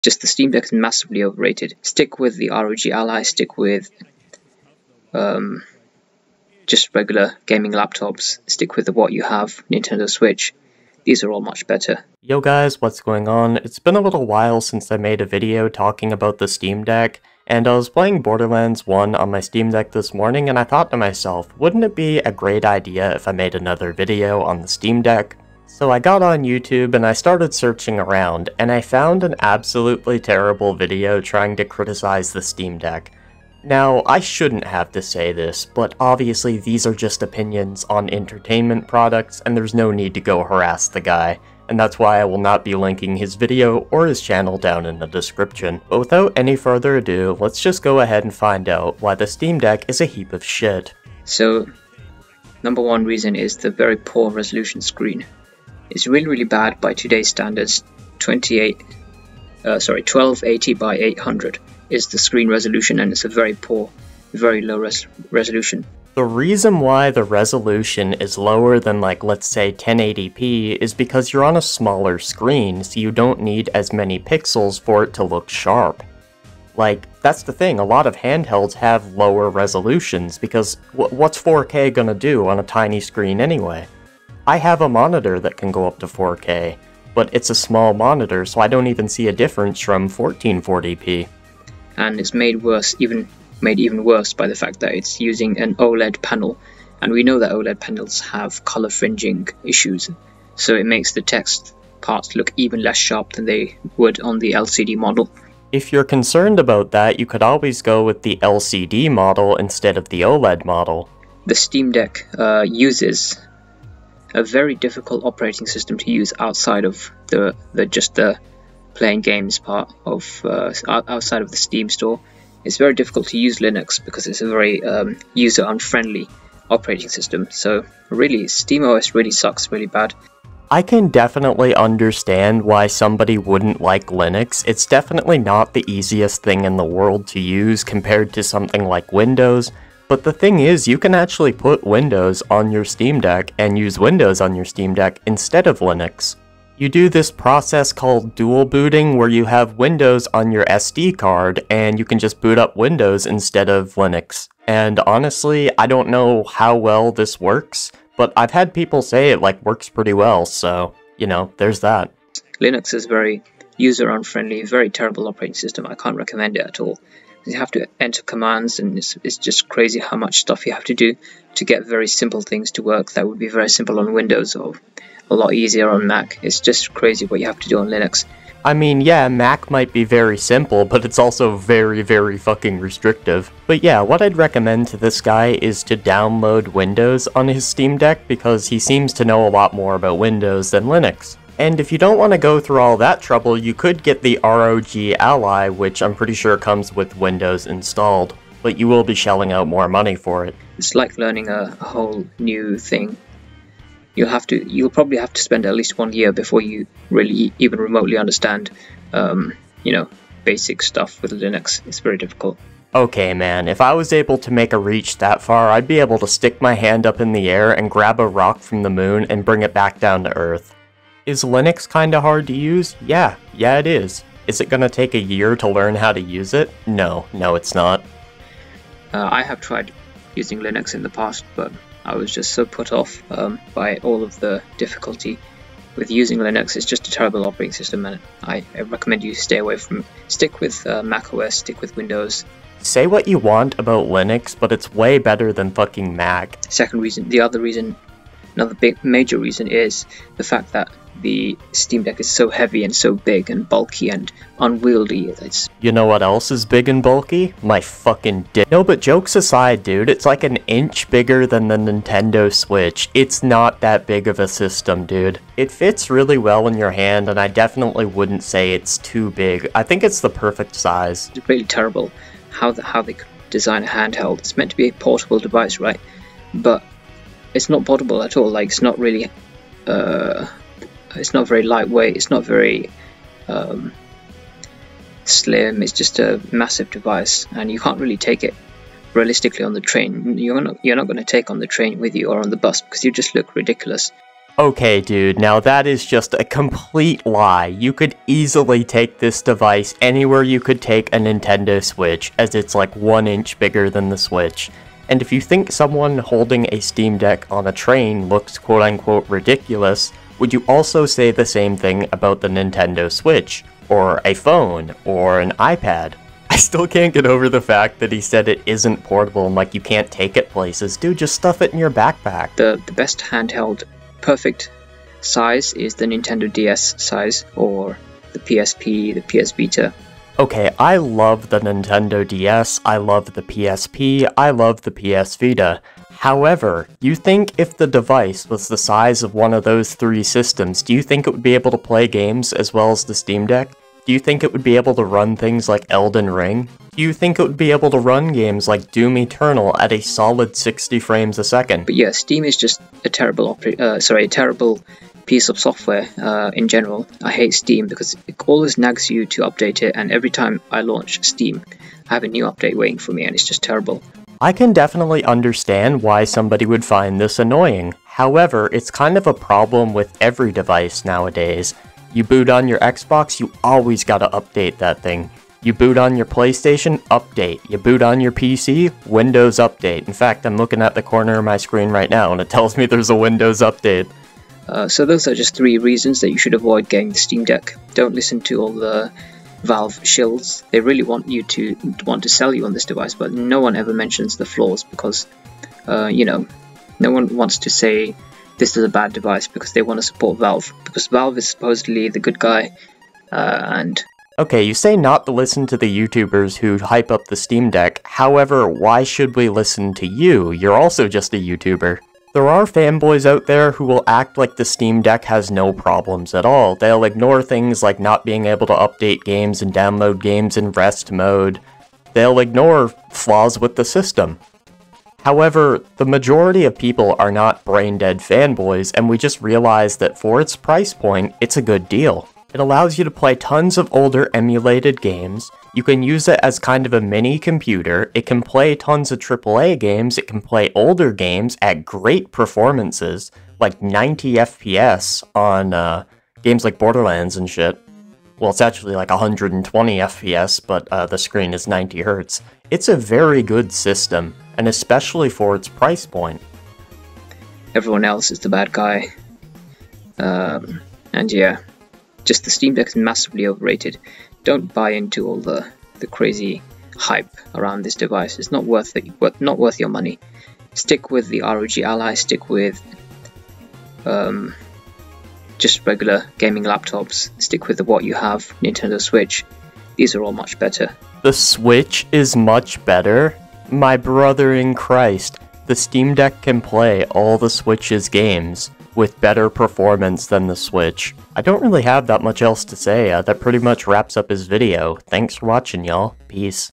Just the Steam Deck is massively overrated. Stick with the ROG Ally, stick with just regular gaming laptops, stick with what you have, Nintendo Switch. These are all much better. Yo guys, what's going on? It's been a little while since I made a video talking about the Steam Deck, and I was playing Borderlands 1 on my Steam Deck this morning, and I thought to myself, wouldn't it be a great idea if I made another video on the Steam Deck? So I got on YouTube and I started searching around, and I found an absolutely terrible video trying to criticize the Steam Deck. Now, I shouldn't have to say this, but obviously these are just opinions on entertainment products, and there's no need to go harass the guy, and that's why I will not be linking his video or his channel down in the description. But without any further ado, let's just go ahead and find out why the Steam Deck is a heap of shit. So, number one reason is the very poor resolution screen. It's really bad by today's standards. 1280 by 800 is the screen resolution, and it's a very poor, very low resolution. The reason why the resolution is lower than, like, let's say 1080p is because you're on a smaller screen, so you don't need as many pixels for it to look sharp. Like, that's the thing, a lot of handhelds have lower resolutions, because what's 4K gonna do on a tiny screen anyway? I have a monitor that can go up to 4K, but it's a small monitor, so I don't even see a difference from 1440p. And it's made even worse by the fact that it's using an OLED panel, and we know that OLED panels have color fringing issues, so it makes the text parts look even less sharp than they would on the LCD model. If you're concerned about that, you could always go with the LCD model instead of the OLED model. The Steam Deck uses a very difficult operating system to use outside of the playing games part of outside of the Steam store. It's very difficult to use Linux because it's a very user unfriendly operating system. So really, SteamOS really sucks really bad. I can definitely understand why somebody wouldn't like Linux. It's definitely not the easiest thing in the world to use compared to something like Windows. But the thing is, you can actually put Windows on your Steam Deck and use Windows on your Steam Deck instead of Linux. You do this process called dual booting where you have Windows on your SD card and you can just boot up Windows instead of Linux. And honestly, I don't know how well this works, but I've had people say it works pretty well, so, you know, there's that. Linux is very user unfriendly, very terrible operating system. I can't recommend it at all. You have to enter commands, and it's just crazy how much stuff you have to do to get very simple things to work that would be very simple on Windows or a lot easier on Mac. It's just crazy what you have to do on Linux. I mean, yeah, Mac might be very simple, but it's also very fucking restrictive. But yeah, what I'd recommend to this guy is to download Windows on his Steam Deck, because he seems to know a lot more about Windows than Linux. And if you don't want to go through all that trouble, you could get the ROG Ally, which I'm pretty sure comes with Windows installed, but you will be shelling out more money for it. It's like learning a whole new thing. You'll probably have to spend at least 1 year before you really even remotely understand, basic stuff with Linux. It's very difficult. Okay man, if I was able to make a reach that far, I'd be able to stick my hand up in the air and grab a rock from the moon and bring it back down to Earth. Is Linux kinda hard to use? Yeah it is. Is it gonna take a year to learn how to use it? No, it's not. I have tried using Linux in the past, but I was just so put off by all of the difficulty with using Linux. It's just a terrible operating system, and I recommend you stay away from it. Stick with Mac OS, stick with Windows. Say what you want about Linux, but it's way better than fucking Mac. Another big major reason is the fact that the Steam Deck is so heavy and so big and bulky and unwieldy. You know what else is big and bulky? My fucking dick. No, but jokes aside, dude, it's like an inch bigger than the Nintendo Switch. It's not that big of a system, dude. It fits really well in your hand, and I definitely wouldn't say it's too big. I think it's the perfect size. It's really terrible how they could design a handheld. It's meant to be a portable device, right? But it's not portable at all. It's not really it's not very lightweight, it's not very slim. It's just a massive device, and you can't really take it realistically on the train. You're not going to take on the train with you or on the bus, because you just look ridiculous. Okay, dude, now that is just a complete lie. You could easily take this device anywhere you could take a Nintendo Switch, as it's like 1 inch bigger than the Switch. And if you think someone holding a Steam Deck on a train looks quote-unquote ridiculous, would you also say the same thing about the Nintendo Switch, or a phone, or an iPad? I still can't get over the fact that he said it isn't portable and like you can't take it places. Dude, just stuff it in your backpack. The best handheld perfect size is the Nintendo DS size, or the PSP, the PS Vita. Okay, I love the Nintendo DS, I love the PSP, I love the PS Vita. However, you think if the device was the size of one of those 3 systems, do you think it would be able to play games as well as the Steam Deck? Do you think it would be able to run things like Elden Ring? Do you think it would be able to run games like Doom Eternal at a solid 60 frames a second? But yeah, Steam is just a terrible piece of software in general. I hate Steam because it always nags you to update it, and every time I launch Steam, I have a new update waiting for me, and it's just terrible. I can definitely understand why somebody would find this annoying. However, it's kind of a problem with every device nowadays. You boot on your Xbox, you always gotta update that thing. You boot on your PlayStation, update. You boot on your PC, Windows Update. In fact, I'm looking at the corner of my screen right now and it tells me there's a Windows Update. So those are just 3 reasons that you should avoid getting the Steam Deck. Don't listen to all the Valve shills. They really want to sell you on this device, but no one ever mentions the flaws because, no one wants to say this is a bad device because they want to support Valve, because Valve is supposedly the good guy, and... Okay, you say not to listen to the YouTubers who hype up the Steam Deck, however, why should we listen to you? You're also just a YouTuber. There are fanboys out there who will act like the Steam Deck has no problems at all. They'll ignore things like not being able to update games and download games in rest mode. They'll ignore flaws with the system. However, the majority of people are not brain-dead fanboys, and we just realize that for its price point, it's a good deal. It allows you to play tons of older emulated games, you can use it as kind of a mini computer, it can play tons of AAA games, it can play older games at great performances, like 90 FPS on games like Borderlands and shit. Well, it's actually like 120 FPS, but the screen is 90 Hz. It's a very good system, and especially for its price point. Everyone else is the bad guy. And yeah, just the Steam Deck is massively overrated. Don't buy into all the crazy hype around this device. It's not worth your money. Stick with the ROG Ally, stick with just regular gaming laptops, stick with what you have, Nintendo Switch. These are all much better. The Switch is much better? My brother in Christ, the Steam Deck can play all the Switch's games with better performance than the Switch. I don't really have that much else to say. That pretty much wraps up his video. Thanks for watching, y'all. Peace.